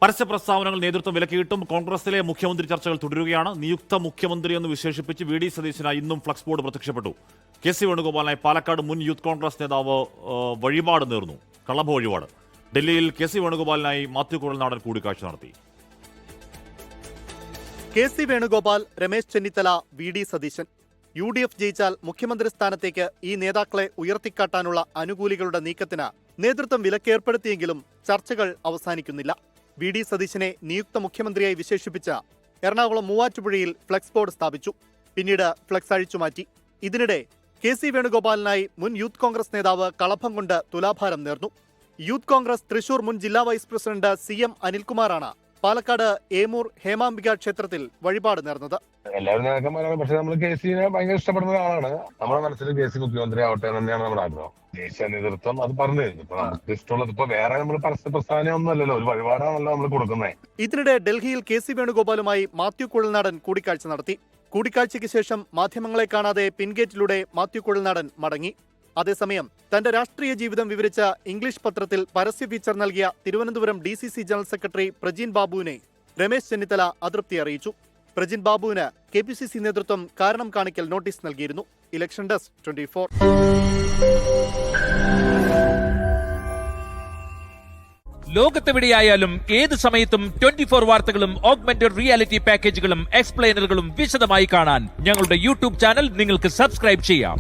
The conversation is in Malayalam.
പരസ്യ പ്രസ്താവനകൾ നേതൃത്വം വിലക്കിയിട്ടും കോൺഗ്രസിലെ മുഖ്യമന്ത്രി ചർച്ചകൾ തുടരുകയാണ്. നിയുക്ത മുഖ്യമന്ത്രി എന്ന് വിശേഷിപ്പിച്ച് വി ഡി സതീശനായി ഇന്നും ഫ്ലക്സ് ബോർഡ് പ്രത്യക്ഷപ്പെട്ടു. കെ സി വേണുഗോപാലിനായി പാലക്കാട് മുൻ യൂത്ത് കോൺഗ്രസ് നേതാവ് വഴിപാട് നേർന്നു. കളഭ വഴിപാട്. ഡൽഹിയിൽ കെ സി വേണുഗോപാലിനായി മാത്യു കുഴൽനാടൻ കൂടിക്കാഴ്ച നടത്തി. K C Venugopal, Ramesh Chennithala, V D Satheesan. UDF ജയിച്ചാൽ മുഖ്യമന്ത്രി സ്ഥാനത്തേക്ക് ഈ നേതാക്കളെ ഉയർത്തിക്കാട്ടാനുള്ള അനുകൂലികളുടെ നീക്കത്തിന് നേതൃത്വം വിലക്കേർപ്പെടുത്തിയെങ്കിലും ചർച്ചകൾ അവസാനിക്കുന്നില്ല. വി ഡി സതീശനെ നിയുക്ത മുഖ്യമന്ത്രിയായി വിശേഷിപ്പിച്ച എറണാകുളം മൂവാറ്റുപുഴയിൽ ഫ്ലക്സ് ബോർഡ് സ്ഥാപിച്ചു. പിന്നീട് ഫ്ലക്സ് അഴിച്ചുമാറ്റി. ഇതിനിടെ കെ സി വേണുഗോപാലിനായി മുൻ യൂത്ത് കോൺഗ്രസ് നേതാവ് കളഭം കൊണ്ട് തുലാഭാരം നേർന്നു. യൂത്ത് കോൺഗ്രസ് തൃശൂർ മുൻ ജില്ലാ വൈസ് പ്രസിഡന്റ് CM അനിൽകുമാറാണ് പാലക്കാട് ഏമൂർ ഹേമാംബിക ക്ഷേത്രത്തിൽ വഴിപാട് നേർന്നത്. എല്ലാവരും നേതാക്കന്മാരാണ്, പക്ഷെ നമ്മൾ കെ സിനെ ഭയങ്കര ഇഷ്ടപ്പെടുന്ന ഒരാളാണ്. നമ്മുടെ മനസ്സിൽ കെ സി മുഖ്യമന്ത്രി ആവട്ടെ തന്നെയാണ് നമ്മുടെ ആഗ്രഹം. ദേശീയ നേതൃത്വം അത് പറഞ്ഞു തരുന്നു. ഇപ്പൊ നമുക്ക് ഇഷ്ടമുള്ളത് ഇപ്പൊ വേറെ നമ്മൾ പരസ്യ പ്രസ്ഥാനം ഒന്നും അല്ലല്ലോ, ഒരു വഴിപാടാണല്ലോ നമ്മൾ കൊടുക്കുന്നത്. ഇതിനിടെ ഡൽഹിയിൽ കെ സി വേണുഗോപാലുമായി മാത്യു കുഴൽനാടൻ കൂടിക്കാഴ്ച നടത്തി. കൂടിക്കാഴ്ചയ്ക്ക് ശേഷം മാധ്യമങ്ങളെ കാണാതെ പിൻഗേറ്റിലൂടെ മാത്യു കുഴൽനാടൻ മടങ്ങി. അതേസമയം തന്റെ രാഷ്ട്രീയ ജീവിതം വിവരിച്ച ഇംഗ്ലീഷ് പത്രത്തിൽ പരസ്യ ഫീച്ചർ നൽകിയ Thiruvananthapuram DCC general secretary Prajin ബാബുവിനെ രമേശ് ചെന്നിത്തല അതൃപ്തി അറിയിച്ചു. പ്രജിൻ ബാബുവിന് KPCC നേതൃത്വം കാരണം കാണിക്കൽ നോട്ടീസ് നൽകിയിരുന്നു. Election desk 24. ലോകത്തെവിടെയായാലും ഏത് സമയത്തും 24 വാർത്തകളും ഓഗ്മെന്റഡ് റിയാലിറ്റി പാക്കേജുകളും എക്സ്പ്ലെയിനറുകളും വിശദമായി കാണാൻ ഞങ്ങളുടെ YouTube ചാനൽ നിങ്ങൾക്ക് സബ്സ്ക്രൈബ് ചെയ്യാം.